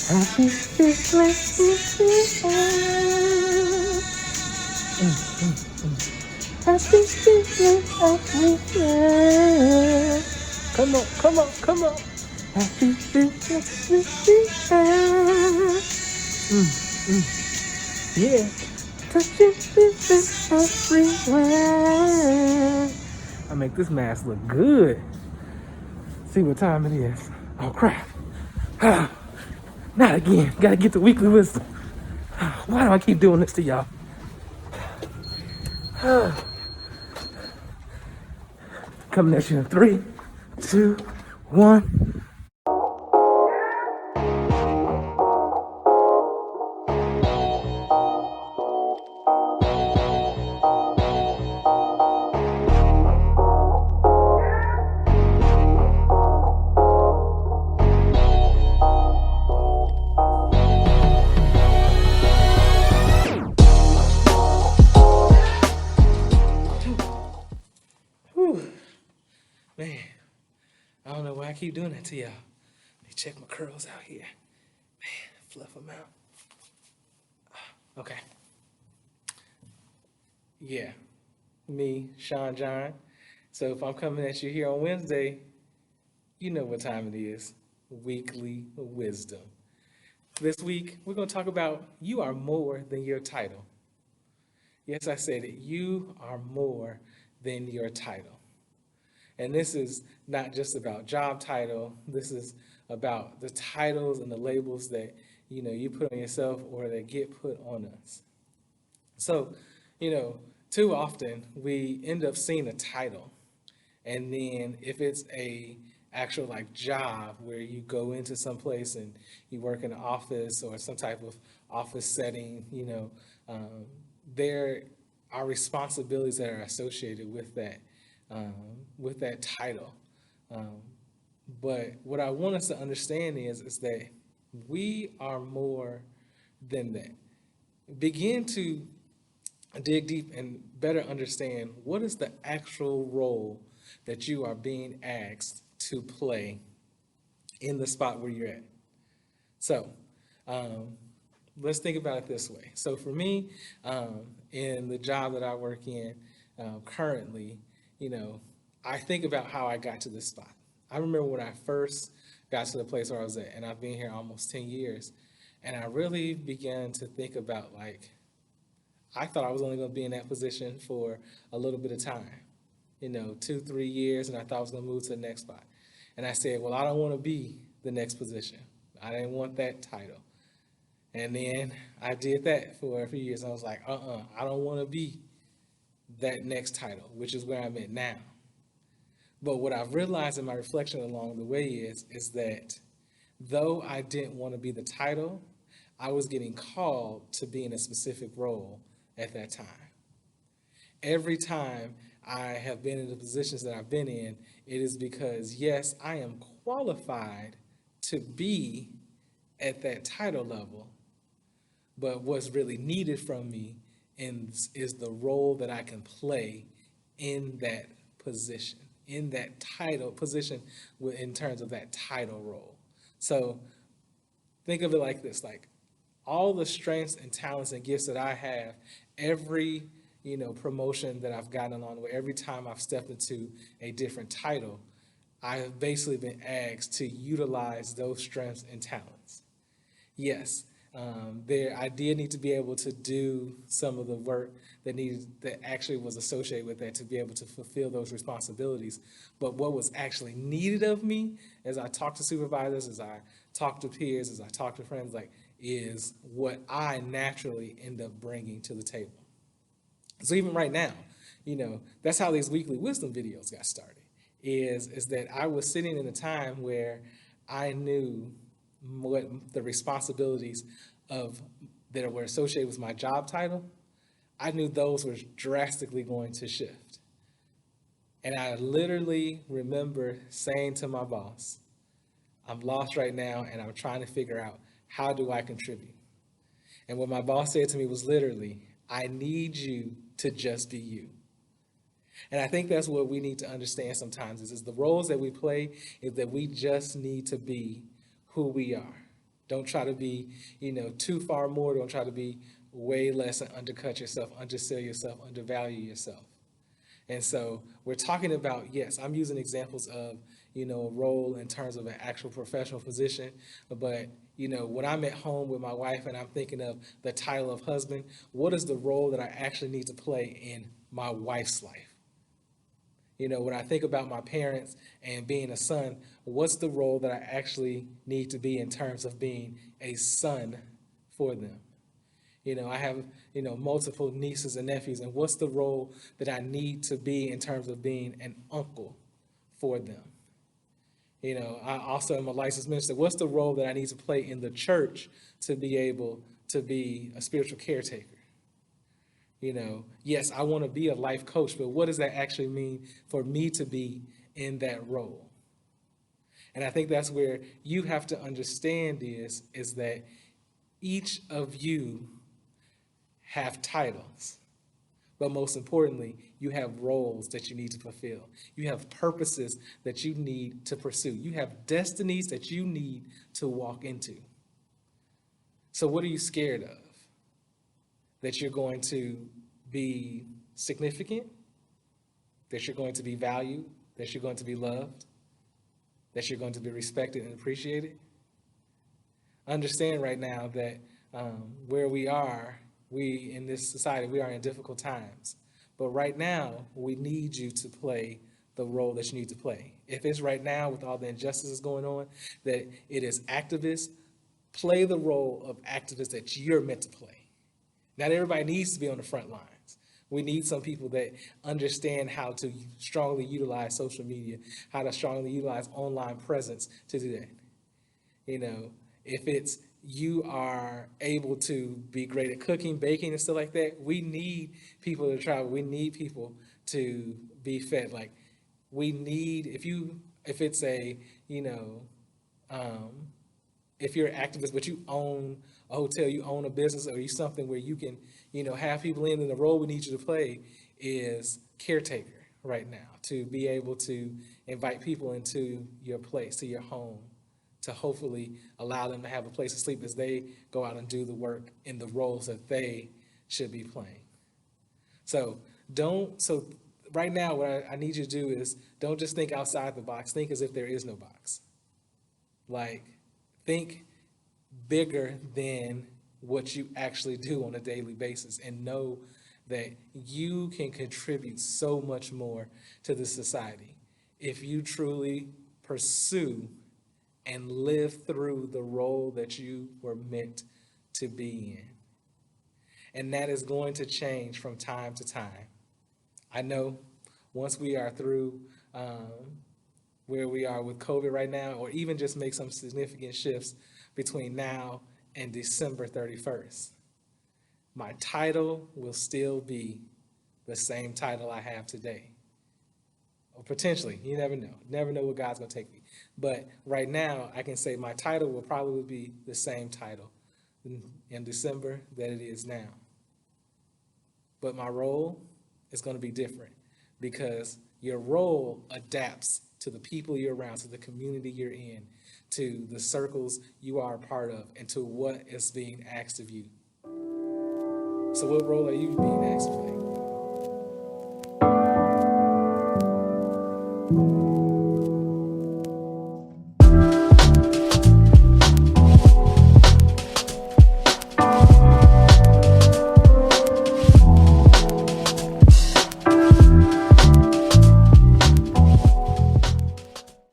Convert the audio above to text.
Happy Christmas. Happy Christmas. Come on, come on, come on. Happy Christmas. Yeah. Touching this everywhere. I make this mask look good. See what time it is. Oh crap. Not again. Gotta get the weekly wisdom. Why do I keep doing this to y'all? Coming at you in 3, 2, 1. Whew. Man, I don't know why I keep doing that to y'all. Let me check my curls out here. Man, fluff them out. Okay. Yeah, me, Sean John. So if I'm coming at you here on Wednesday, you know what time it is. Weekly wisdom. This week, we're going to talk about you are more than your title. Yes, I said it. You are more than your title. And this is not just about job title. This is about the titles and the labels that you put on yourself or that get put on us. So, too often we end up seeing a title, and then if it's a actual like job where you go into some place and you work in an office or some type of office setting, um, there are responsibilities that are associated um, with that title. Um, but what I want us to understand is that we are more than that. Begin to dig deep and better understand what is the actual role that you are being asked to play in the spot where you're at. So, um, let's think about it this way. So, for me, in the job that I work in currently, you know, I think about how I got to this spot. I remember when I first got to the place where I was at, and I've been here almost 10 years, and I really began to think about like, I thought I was only going to be in that position for a little bit of time, 2, 3 years, and I thought I was going to move to the next spot. And I said, well, I don't want to be the next position. I didn't want that title. And then I did that for a few years. I was like, I don't want to be that next title, which is where I'm at now. But what I've realized in my reflection along the way is that though I didn't want to be the title, I was getting called to be in a specific role at that time. Every time I have been in the positions that I've been in, it is because, yes, I am qualified to be at that title level, but what's really needed from me is the role that I can play in that position, in that title position in terms of that title role. So think of it like this, like all the strengths and talents and gifts that I have, every promotion that I've gotten along the way, every time I've stepped into a different title, I have basically been asked to utilize those strengths and talents. Yes, there I did need to be able to do some of the work that actually was associated with that to be able to fulfill those responsibilities. But what was actually needed of me as I talk to supervisors, as I talk to peers, as I talk to friends, like is what I naturally end up bringing to the table. So even right now, that's how these weekly wisdom videos got started. Is that I was sitting in a time where I knew what the responsibilities of that were associated with my job title. I knew those were drastically going to shift. And I literally remember saying to my boss, I'm lost right now and I'm trying to figure out how do I contribute. And what my boss said to me was literally, I need you to just be you. And I think that's what we need to understand sometimes is the roles that we play is that we just need to be who we are. Don't try to be, too far more. Don't try to be way less and undercut yourself, undersell yourself, undervalue yourself. And so we're talking about, yes, I'm using examples of, a role in terms of an actual professional position. But, when I'm at home with my wife and I'm thinking of the title of husband, what is the role that I actually need to play in my wife's life? When I think about my parents and being a son, what's the role that I actually need to be in terms of being a son for them? I have, multiple nieces and nephews, and what's the role that I need to be in terms of being an uncle for them? I also am a licensed minister. What's the role that I need to play in the church to be able to be a spiritual caretaker? Yes, I want to be a life coach, but what does that actually mean for me to be in that role? And I think that's where you have to understand is that each of you have titles, but most importantly, you have roles that you need to fulfill. You have purposes that you need to pursue. You have destinies that you need to walk into. So what are you scared of? That you're going to be significant, that you're going to be valued, that you're going to be loved, that you're going to be respected and appreciated? Understand right now that where we are, we in this society, we are in difficult times. But right now, we need you to play the role that you need to play. If it's right now with all the injustices going on, that it is activists, play the role of activists that you're meant to play. Not everybody needs to be on the front lines. We need some people that understand how to strongly utilize social media, how to strongly utilize online presence to do that. If it's you are able to be great at cooking, baking, and stuff like that, we need people to travel. We need people to be fed. Like, we need, if it's a, if you're an activist, but you own a hotel, you own a business, or you something where you can, have people in, and the role we need you to play is caretaker right now, to be able to invite people into your place, to your home, to hopefully allow them to have a place to sleep as they go out and do the work in the roles that they should be playing. So right now, what I need you to do is don't just think outside the box, think as if there is no box. Like, think bigger than what you actually do on a daily basis, and know that you can contribute so much more to the society if you truly pursue and live through the role that you were meant to be in. And that is going to change from time to time. I know once we are through where we are with COVID right now, or even just make some significant shifts between now and December 31st, my title will still be the same title I have today. Or potentially, you never know. Never know where God's going to take me. But right now, I can say my title will probably be the same title in December that it is now. But my role is going to be different, because your role adapts to the people you're around, to the community you're in, to the circles you are a part of, and to what is being asked of you. So what role are you being asked to play?